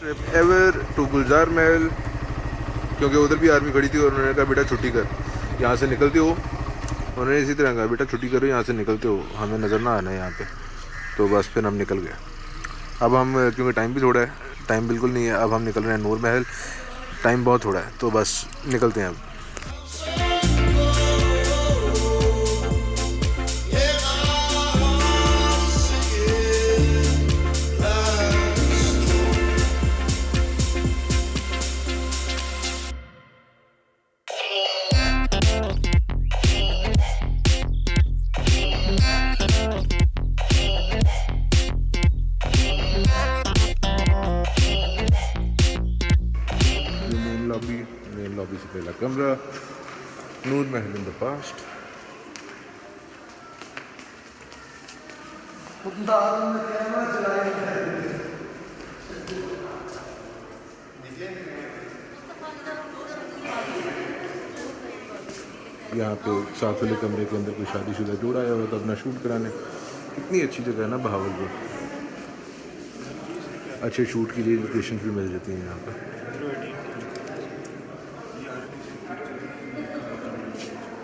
Trip ever to गुलजार महल, क्योंकि उधर भी आर्मी खड़ी थी और उन्होंने कहा बेटा छुट्टी कर, यहाँ से निकलते हो। उन्होंने इसी तरह कहा बेटा छुट्टी करो, यहाँ से निकलते हो, हमें नज़र ना आना है यहाँ पे। तो बस फिर हम निकल गए। अब हम क्योंकि टाइम भी थोड़ा है, टाइम बिल्कुल नहीं है, अब हम निकल रहे हैं नूर महल। टाइम बहुत थोड़ा है तो बस निकलते हैं अब। मेन लॉबी से पहला कमरा, नूर महल इन द पास्ट। यहाँ पे साथ वाले कमरे के अंदर कोई शादीशुदा जोड़ा आया हुआ था अपना शूट कराने। कितनी अच्छी जगह है ना बहावलपुर, अच्छे शूट के लिए लोकेशन भी मिल जाती हैं यहाँ पर।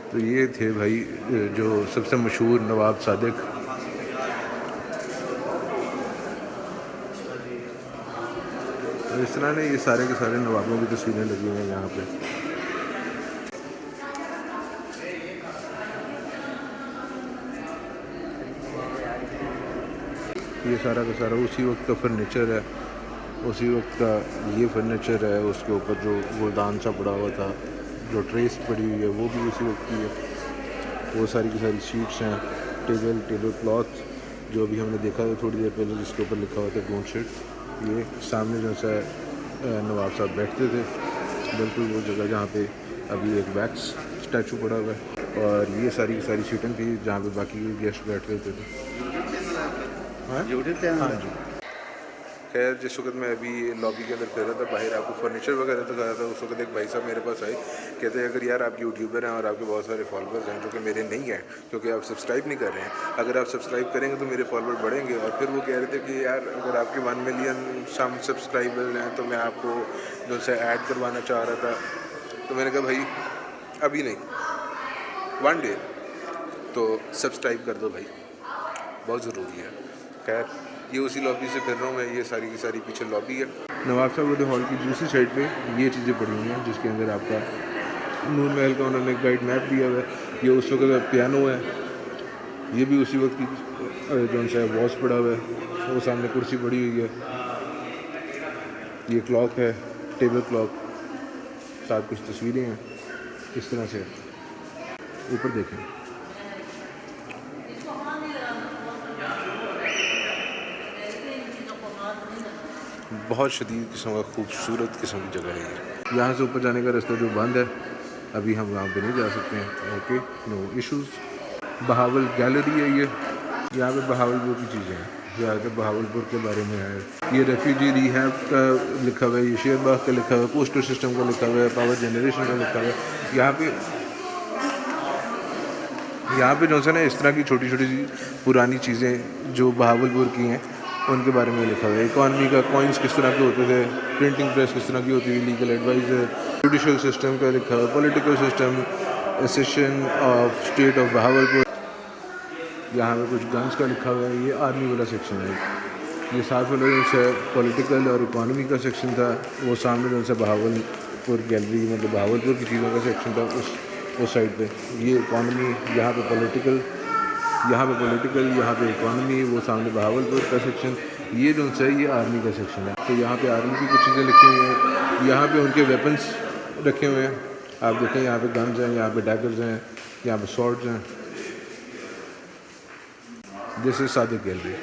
तो ये थे भाई जो सबसे मशहूर नवाब सादिक। तो इस तरह ने ये सारे के सारे नवाबों की तस्वीरें लगी हुई हैं यहाँ पे। ये सारा का सारा उसी वक्त का फर्नीचर है, उसी वक्त का ये फर्नीचर है। उसके ऊपर जो गुलदान सा पड़ा हुआ था, जो ट्रेस पड़ी हुई है वो भी उसी वक्त की है। वो सारी की सारी शीट्स हैं, टेबल क्लॉथ जो अभी हमने देखा था थोड़ी देर पहले, जिसके ऊपर लिखा हुआ था डोंट शिट। ये सामने जो सा नवाब साहब बैठते थे, बिल्कुल वो जगह जहाँ पे अभी एक वैक्स स्टैचू पड़ा हुआ है। और ये सारी की सारी सीटें थी जहाँ पे बाकी गेस्ट बैठ रहे थे। हाँ जी। खैर जिस वक्त मैं अभी लॉबी के अंदर फिर रहा था, बाहर आपको फर्नीचर वगैरह दिखा रहा था, उस वक्त एक भाई साहब मेरे पास आए। कहते हैं अगर यार आप यूट्यूबर हैं और आपके बहुत सारे फॉलोअर्स हैं, जो कि मेरे नहीं हैं क्योंकि आप सब्सक्राइब नहीं कर रहे हैं, अगर आप सब्सक्राइब करेंगे तो मेरे फॉलोअर बढ़ेंगे। और फिर वो कह रहे थे कि यार अगर आपके 1 मिलियन सम सब्सक्राइबर हैं तो मैं आपको जो से ऐड करवाना चाह रहा था। तो मैंने कहा भाई अभी नहीं, 1 डे तो सब्सक्राइब कर दो भाई, बहुत ज़रूरी है। खैर ये उसी लॉबी से फिर रहा हूँ मैं। ये सारी की सारी पीछे लॉबी है। नवाब साहब वाले हॉल की दूसरी साइड पे ये चीज़ें पड़ी हुई हैं, जिसके अंदर आपका नूर महल का उन्होंने गाइड मैप दिया हुआ है। ये उस वक्त पियानो है, ये भी उसी वक्त की जो सा वॉच पड़ा हुआ है। वो सामने कुर्सी पड़ी हुई है। ये क्लॉक है, टेबल क्लॉक, साथ कुछ तस्वीरें हैं इस तरह से। ऊपर देखें, बहुत शदीद किस्म का खूबसूरत किस्म की जगह है ये। यहाँ से ऊपर जाने का रास्ता जो बंद है, अभी हम वहाँ पे नहीं जा सकते हैं। Okay, no issues. Bahawal gallery है ये, यहाँ पे बहावलपुर की चीज़ें हैं, यहाँ पे बहावलपुर के बारे में है। ये रेफ्यूजी रिहैब का लिखा हुआ है, ये शेरबाग का लिखा हुआ है, पोस्टल सिस्टम का लिखा हुआ है, पावर जनरेशन का लिखा हुआ है। यहाँ पे जो है ना इस तरह की छोटी छोटी पुरानी चीज़ें जो बहावलपुर की हैं उनके बारे में लिखा हुआ है। इकॉनमी का कॉइन्स किस तरह के होते थे, प्रिंटिंग प्रेस किस तरह की होती थी, लीगल एडवाइज़र, जुडिशल सिस्टम का लिखा हुआ, political system, accession of state of Bahawalpur. यहाँ पे कुछ गन्स का लिखा हुआ है। ये आर्मी वाला सेक्शन है। ये साथ वाला जो है पॉलिटिकल और इकॉनमी का सेक्शन था। वो सामने जो है बहावलपुर गैलरी, मतलब बहावलपुर की चीज़ों का सेक्शन था उस साइड पे। ये इकॉनमी, यहाँ पे पॉलिटिकल, यहाँ पे इकॉनमी, वो सामने बहावलपुर का सेक्शन। ये जो है ये आर्मी का सेक्शन है। तो यहाँ पे आर्मी की कुछ चीज़ें लिखी हुई हैं, यहाँ पे उनके वेपन्स रखे हुए हैं। आप देखें यहाँ पे गन्स हैं, यहाँ पे डैगर्स हैं, यहाँ पे स्वॉर्ड्स हैं। This is Sadiq gallery.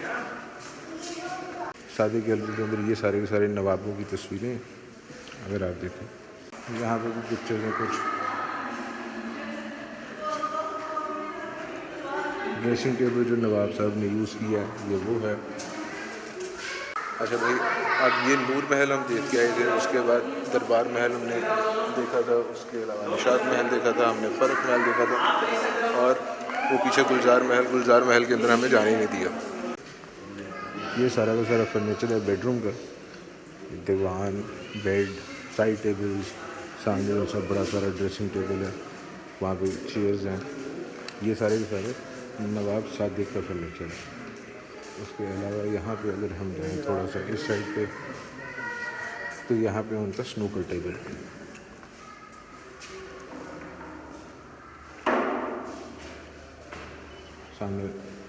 Sadiq gallery के अंदर ये सारे के सारे नवाबों की तस्वीरें अगर आप देखें, यहाँ पे भी पिक्चर्स हैं कुछ। ड्रेसिंग टेबल जो नवाब साहब ने यूज़ किया है ये वो है। अच्छा भाई, अब ये नूर महल हम देख के आए थे, उसके बाद दरबार महल हमने देखा था, उसके अलावा निशात महल देखा था, हमने फ़र्क महल देखा था, और वो पीछे गुलजार महल के अंदर हमें जाने नहीं दिया। ये सारा का सारा फर्नीचर है बेडरूम का। दीवान, बेड, साइड टेबल्स, सामने वो सब बड़ा सारा ड्रेसिंग टेबल है, वहाँ पे चेयर्स हैं। ये सारे के सारे नवाब सादिक का फर्नीचर है। उसके अलावा यहाँ पे अगर हम जाएँ थोड़ा सा इस साइड पे, तो यहाँ पे उनका स्नूकर टेबल है। सामने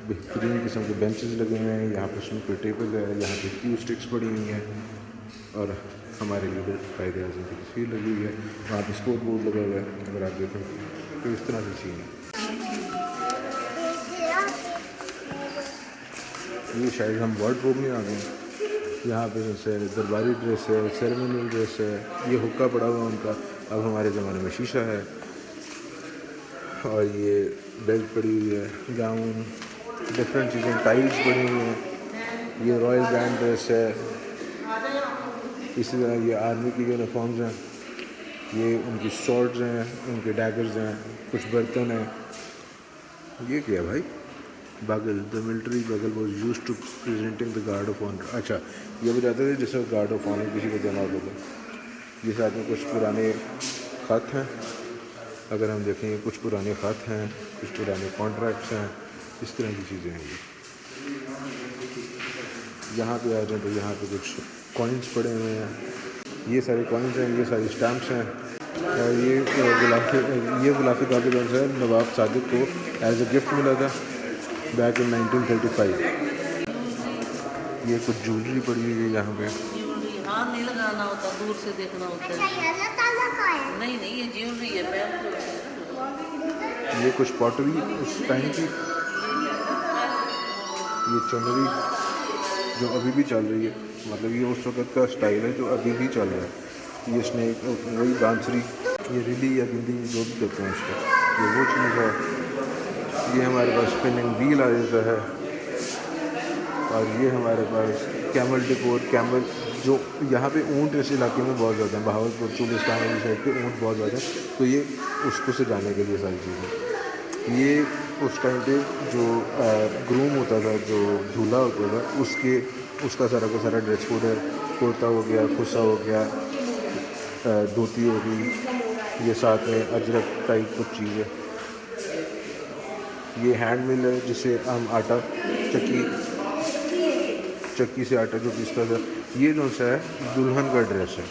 बेहतरीन किस्म के बेंचेस लगे हुए हैं, यहाँ पे स्नूकर टेबल है, यहाँ पे क्यू स्टिक्स पड़ी हुई हैं और हमारे लीडर कायदे आज़म की तस्वीर लगी हुई है। वहाँ पे स्कोर बोर्ड लगा हुआ है, अगर आप देखें तो इस तरह से सीन है। ये शायद हम वार्डरोब में आ गए हैं। यहाँ पे जैसे दरबारी ड्रेस है, सेरेमनियल ड्रेस है, ये हुक्का पड़ा हुआ है उनका, अब हमारे ज़माने में शीशा है। और ये बेल्ट पड़ी हुई है, गाउन, डिफरेंट चीज़ें, टाइल्स पड़ी हुई हैं। ये रॉयल ब्रांड ड्रेस है। इसी तरह ये आर्मी की यूनिफॉर्म्स हैं, ये उनकी शॉर्ट्स हैं, उनके डैगर्स हैं, कुछ बर्तन हैं। ये क्या है भाई? Bugle, the military bugle was use to presenting the guard of honour. अच्छा, ये बताते थे जैसे गार्ड ऑफ ऑनर किसी को देना होता था। ये साथ में कुछ पुराने ख़त हैं, अगर हम देखें कुछ पुराने ख़त हैं, कुछ पुराने कॉन्ट्रैक्ट्स हैं, इस तरह की चीज़ें हैं। यहाँ पे आ जाए तो यहाँ पे कुछ कॉइन्स पड़े हुए हैं, ये सारे कॉइन्स हैं, ये सारी स्टैम्प्स हैं। और ये गुलाफी कागज़ है नवाब सादिक को एज ए गिफ्ट मिला था बैक इन 1935। ये कुछ ज्वेलरी पड़ी हुई है यहाँ पे। हाथ नहीं लगाना होता, दूर से देखना होता है। नहीं नहीं, ये ज्वेलरी है पैर। ये कुछ पॉटरी उस टाइम की, ये चुनरी जो अभी भी चल रही है, मतलब ये उस वक़्त का स्टाइल है जो अभी भी चल रहा है। ये स्नेक, वही बांसुरी, ये रिली या गिंदी जो भी कहते हैं उसको, ये वो चीज़ है। ये हमारे पास स्पिनिंग व्हील आ जाता है। और ये हमारे पास कैमल डेकोर, कैमल जो यहाँ पे ऊँट इस इलाके में बहुत ज़्यादा है, बहावलपुर चुलिस्तान वाली साइड पे ऊँट बहुत ज़्यादा है, तो ये उसको सजाने के लिए सारी चीज़ें। ये उस टाइम पे जो ग्रूम होता था, जो दूल्हा होता था, उसका सारा का सारा ड्रेस कोड है। कुर्ता हो गया, खुसा हो गया, धोती हो गई, ये साथ में अजरक टाइप कुछ चीज़ है। ये हैंड मिल है जिससे हम आटा चक्की से आटा जो पीसता था। ये जो सा है दुल्हन का ड्रेस है।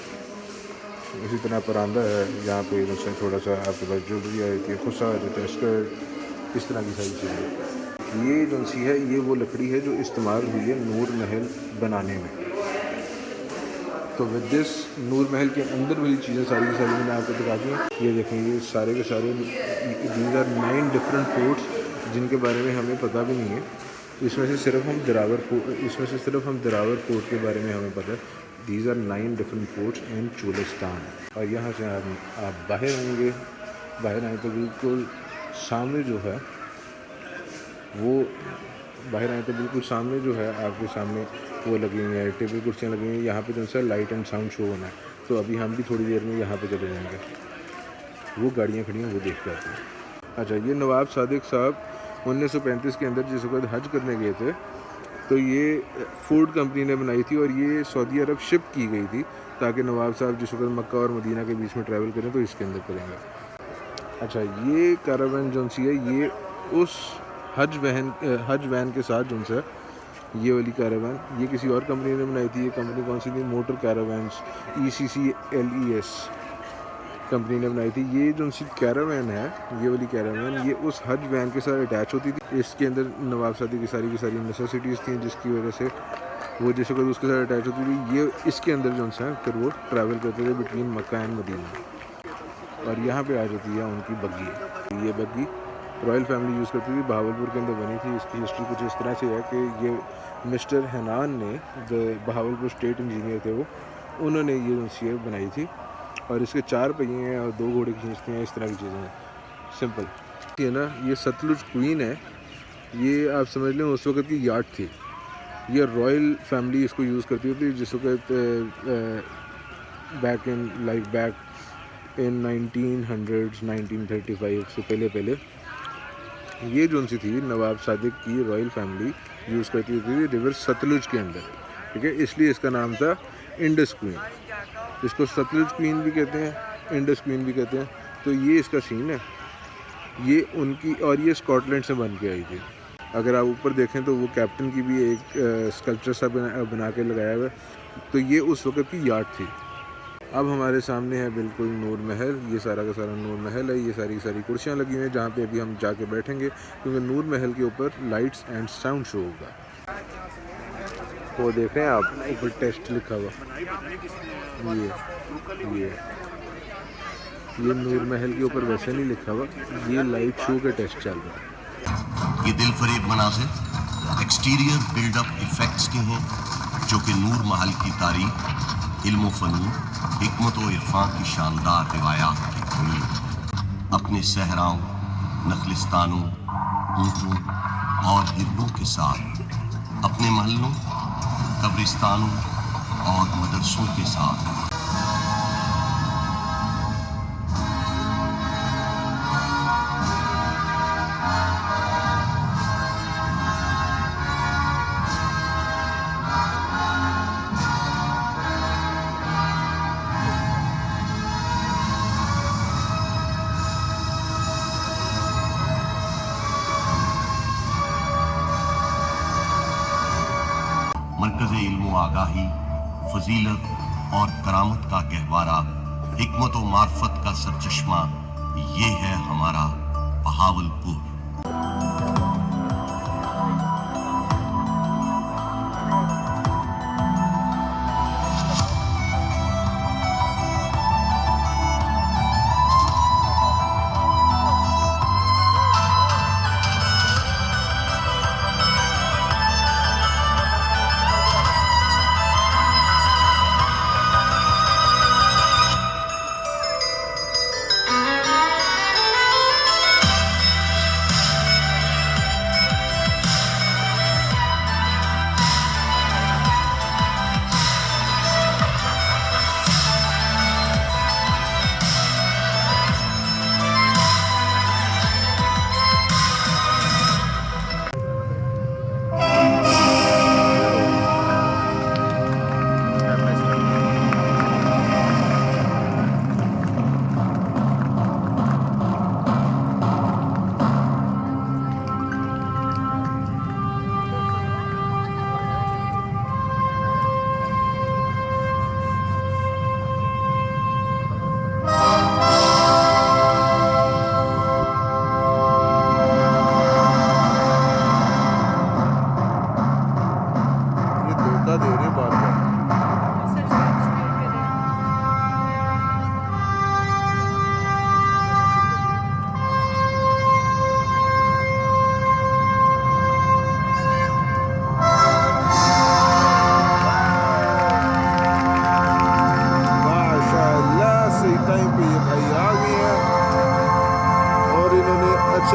इसी तरह परांदा है, यहाँ पे जो सा थोड़ा सा आपके पास ज्वेलरी आ जाती है, खुसा आ जाता है, स्कर्ट, इस तरह की सारी चीज़ें। ये जो सी है ये वो लकड़ी है जो इस्तेमाल हुई है नूर महल बनाने में। तो विद दिस नूर महल के अंदर वाली चीज़ें सारी की सारी मैंने आपको दिखा दी हैं। ये देखें, ये सारे के सारे दीज आर 9 डिफरेंट फोर्ट्स जिनके बारे में हमें पता भी नहीं है। इसमें से सिर्फ हम दरावर फोर्ट के बारे में हमें पता है। दीज आर 9 डिफरेंट फोर्ट्स इन चुलिस्तान। और यहाँ से आप बाहर आएंगे, बाहर आए तो बिल्कुल सामने जो है आपके सामने वो लगी हुई है, टेबल कुर्सियाँ लगी हुई हैं। यहाँ पे जो है लाइट एंड साउंड शो होना है, तो अभी हम भी थोड़ी देर में यहाँ पे चले जाएंगे। वो गाड़ियाँ खड़ी हैं, वो देख के आते हैं। अच्छा, ये नवाब सादिक साहब 1935 के अंदर जिस वक्त हज करने गए थे, तो ये फूड कंपनी ने बनाई थी और ये सऊदी अरब शिप की गई थी ताकि नवाब साहब जिस वक्त मक्का और मदीना के बीच में ट्रैवल करें तो इसके अंदर करेंगे। अच्छा, ये कैरावन जो सी है ये उस हज वैन के साथ जो है, ये वाली कैरावन ये किसी और कंपनी ने बनाई थी। ये कंपनी कौन सी थी? मोटर कैरावन्स, ECCLES कंपनी ने बनाई थी। ये जो सी कैरावन है, ये वाली कैरावन, ये उस हज वैन के साथ अटैच होती थी। इसके अंदर नवाब सादी की सारी नेसेसिटीज़ थी, जिसकी वजह से वो जिस वक्त उसके साथ अटैच होती थी, ये इसके अंदर जो है फिर वो ट्रैवल करते थे बिटवीन मक्का एंड मदीना। और यहाँ पे आ जाती है उनकी बग्गी। ये बग्गी रॉयल फैमिली यूज़ करती थी, बहावलपुर के अंदर बनी थी। इसकी हिस्ट्री कुछ इस तरह से है कि ये मिस्टर हैनान ने, बहावलपुर स्टेट इंजीनियर थे वो, उन्होंने ये जो सी बनाई थी। और इसके 4 पहिए हैं और 2 घोड़े की खींचते हैं, इस तरह की चीज़ें हैं। सिंपल ये ना, ये सतलुज क्वीन है, ये आप समझ लें उस वक्त की याट थी। ये रॉयल फैमिली इसको यूज़ करती थी जिस वक्त बैक इन 1900s 1935 से पहले ये जो सी थी नवाब सादिक की रॉयल फैमिली यूज़ करती थी रिवर सतलुज के अंदर, ठीक है। इसलिए इसका नाम था इंडस क्वीन, इसको सतलुज क्वीन भी कहते हैं, इंडस क्वीन भी कहते हैं। तो ये इसका सीन है, ये उनकी, और ये स्कॉटलैंड से बन के आई थी। अगर आप ऊपर देखें तो वो कैप्टन की भी एक स्कल्पचर सा बना के लगाया हुआ है। तो ये उस वक्त की यार्ड थी। अब हमारे सामने है बिल्कुल नूर महल। ये सारा का सारा नूर महल है। ये सारी सारी कुर्सियाँ लगी हुई हैं जहाँ पे अभी हम जाके बैठेंगे, क्योंकि नूर महल के ऊपर लाइट्स एंड साउंड शो होगा। वो देख रहे हैं आप, ऊपर टेस्ट लिखा हुआ, ये नूर महल के ऊपर वैसे नहीं लिखा हुआ, ये लाइट शो के टेस्ट चल रहा है। ये दिलफरेब मनाज़िर एक्सटीरियर बिल्डअप इफेक्ट्स के हैं, जो कि नूर महल की तारीख, इल्म फ़नून, हिकमत व इरफान की शानदार रिवायात की धनी अपने सहराओं, नखलिस्तानों, ऊँटों और हिरणों के साथ, अपने महलों, कब्रिस्तानों और मदरसों के साथ मरकज़ इल्म आगाही, फजीलत और करामत का गहवारा, हिकमत व मार्फत का सरचश्मा, ये है हमारा बहावलपुर।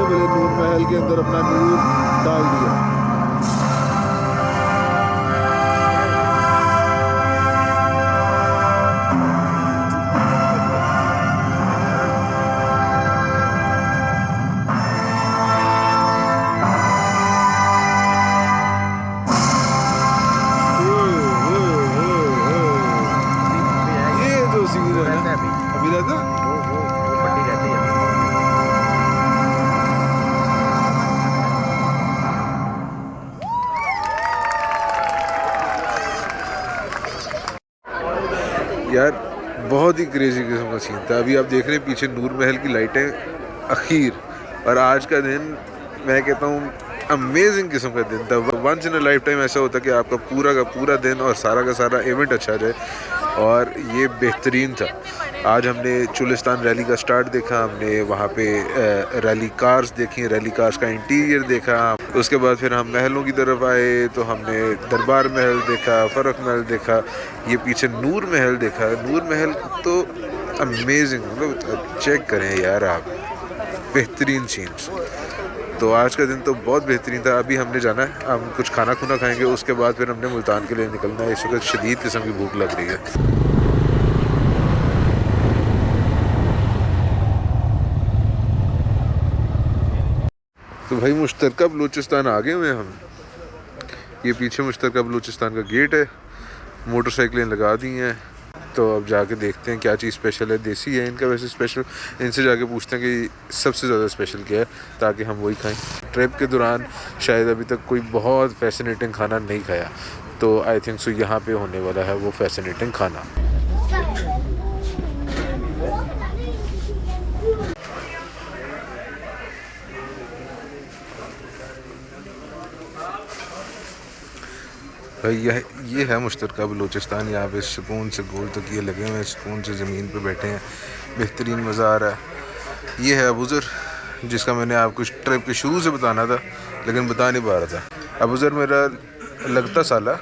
नूर महल के अंदर अपना नूर डाल दिया। ये जो सीन है ना, अभी रहता पट्टी रहती है। यार बहुत ही क्रेजी किस्म का सीन था। अभी आप देख रहे हैं पीछे नूर महल की लाइटें अखीर, और आज का दिन मैं कहता हूँ अमेजिंग किस्म का दिन था। Once in a life time ऐसा होता है कि आपका पूरा का पूरा दिन और सारा का सारा इवेंट अच्छा जाए, और ये बेहतरीन था। आज हमने चुलिस्तान रैली का स्टार्ट देखा, हमने वहाँ पे रैली कार्स देखी, रैली कार्स का इंटीरियर देखा। उसके बाद फिर हम महलों की तरफ आए तो हमने दरबार महल देखा, फ़रख महल देखा, ये पीछे नूर महल देखा। नूर महल तो अमेजिंग, मतलब चेक करें यार आप, बेहतरीन सीन्स। तो आज का दिन तो बहुत बेहतरीन था। अभी हमने जाना है, हम कुछ खाना खुना खाएंगे, उसके बाद फिर हमने मुल्तान के लिए निकलना है। इस वक्त शदीद किस्म की भूख लग रही है। तो भाई मुश्तरका बलूचिस्तान आ गए हुए हम। ये पीछे मुश्तरका बलूचिस्तान का गेट है। मोटरसाइकिलें लगा दी हैं। तो अब जाके देखते हैं क्या चीज़ स्पेशल है। देसी है इनका वैसे स्पेशल, इनसे जाके पूछते हैं कि सबसे ज़्यादा स्पेशल क्या है ताकि हम वही खाएं। ट्रिप के दौरान शायद अभी तक कोई बहुत फैसिनेटिंग खाना नहीं खाया, तो आई थिंक सो यहाँ पे होने वाला है वो फैसिनेटिंग खाना। भाई ये है मुश्तरका बलूचिस्तान। यहाँ पे सुकून से गोल तकिए लगे हुए हैं, सुकून से ज़मीन पे बैठे हैं, बेहतरीन मज़ा आ रहा है। ये है अबूज़र, जिसका मैंने आपको ट्रिप के शुरू से बताना था लेकिन बता नहीं पा रहा था। अबूज़र मेरा लगता साला,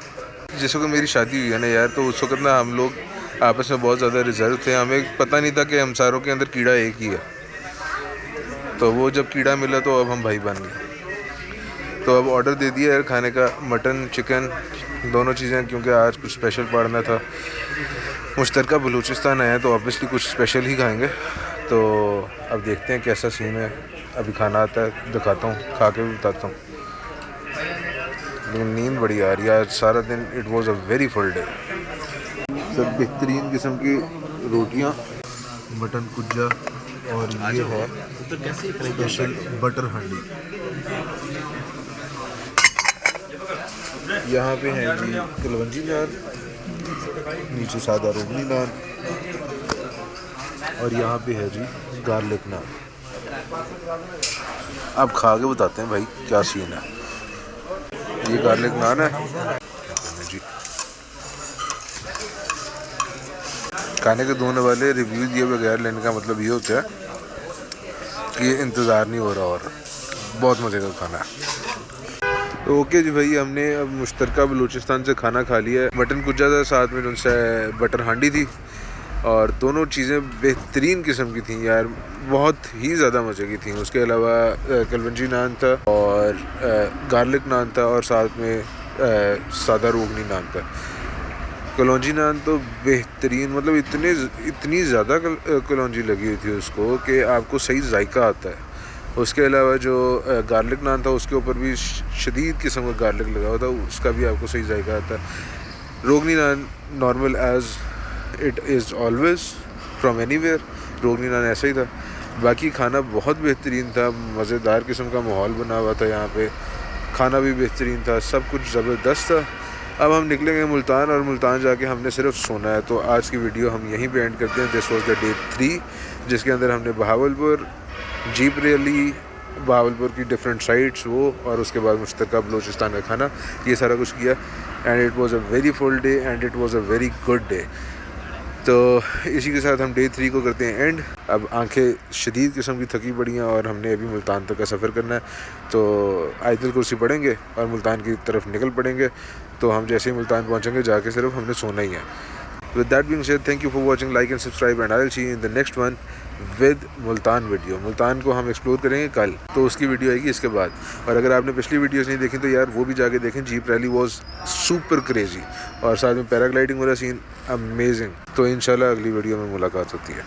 जिस वक्त मेरी शादी हुई है ना यार, तो उस वक्त ना हम लोग आपस में बहुत ज़्यादा रिजर्व थे। हमें पता नहीं था कि हमसारों के अंदर कीड़ा एक ही है। तो वो जब कीड़ा मिला तो अब हम भाई बन गए। तो अब ऑर्डर दे दिया यार खाने का, मटन चिकन दोनों चीज़ें, क्योंकि आज कुछ स्पेशल पढ़ना था। मुश्तरका बलूचिस्तान आए हैं तो ऑब्वियसली कुछ स्पेशल ही खाएंगे। तो अब देखते हैं कैसा सीन है। अभी खाना आता है, दिखाता हूँ, खा के भी बताता हूँ। लेकिन नींद बड़ी आ रही है आज, सारा दिन it was a very full day. सब बेहतरीन किस्म की रोटियाँ, मटन कुज्जा, और ये है स्पेशल बटर हांडी। यहाँ पे है जी कलवंजी नान, नीचे सादा रोगनी नान, और यहाँ पे है जी गार्लिक नान। अब खा के बताते हैं भाई क्या सीन है। ये गार्लिक नान है जी। खाने के धोने वाले रिव्यू दिए बगैर लेने का मतलब ये होता है कि इंतज़ार नहीं हो रहा और बहुत मज़े का खाना है। तो ओके जी भाई, हमने अब मुश्तरका बलूचिस्तान से खाना खा लिया है। मटन कुज्जा था, साथ में उनसे बटर हांडी थी, और दोनों चीज़ें बेहतरीन किस्म की थी यार, बहुत ही ज़्यादा मज़े की थी। उसके अलावा कलवंजी नान था और गार्लिक नान था, और साथ में सादा रोगनी नान था। कलौंजी नान तो बेहतरीन, मतलब इतनी ज़्यादा कलौंजी लगी हुई थी उसको कि आपको सही जायका आता है। उसके अलावा जो गार्लिक नान था उसके ऊपर भी शदीद किस्म का गार्लिक लगा हुआ था, उसका भी आपको सही जायका आता है। रोगनी नान normal as it is always from anywhere, रोगनी नान ऐसा ही था। बाकी खाना बहुत बेहतरीन था, मज़ेदार किस्म का माहौल बना हुआ था यहाँ पे, खाना भी बेहतरीन था, सब कुछ ज़बरदस्त था। अब हम निकलेंगे मुल्तान, और मुल्तान जाके हमने सिर्फ सोना है। तो आज की वीडियो हम यहीं पे एंड करते हैं। दिस वाज द डे 3, जिसके अंदर हमने बहावलपुर, जीप रैली, बहावलपुर की डिफरेंट साइट्स वो, और उसके बाद मुश्तरका बलूचिस्तान का खाना, ये सारा कुछ किया। And it was a very full day and it was a very good day. तो इसी के साथ हम डे 3 को करते हैं एंड। अब आंखें शदीद किस्म की थकी पड़ी हैं और हमने अभी मुल्तान तक का सफ़र करना है। तो आयतुल कुर्सी पढ़ेंगे और मुल्तान की तरफ निकल पड़ेंगे। तो हम जैसे ही मुल्तान पहुंचेंगे जाके सिर्फ हमने सोना ही है। With that being said, thank you for watching, like and subscribe, and I will see you in the next one with Multan video. Multan को हम एक्सप्लोर करेंगे कल, तो उसकी वीडियो आएगी इसके बाद। और अगर आपने पिछली वीडियोस नहीं देखी तो यार वो भी जाके देखें। Jeep rally was super crazy, और साथ में पैराग्लाइडिंग वाला सीन अमेजिंग। तो इंशाल्लाह अगली वीडियो में मुलाकात होती है।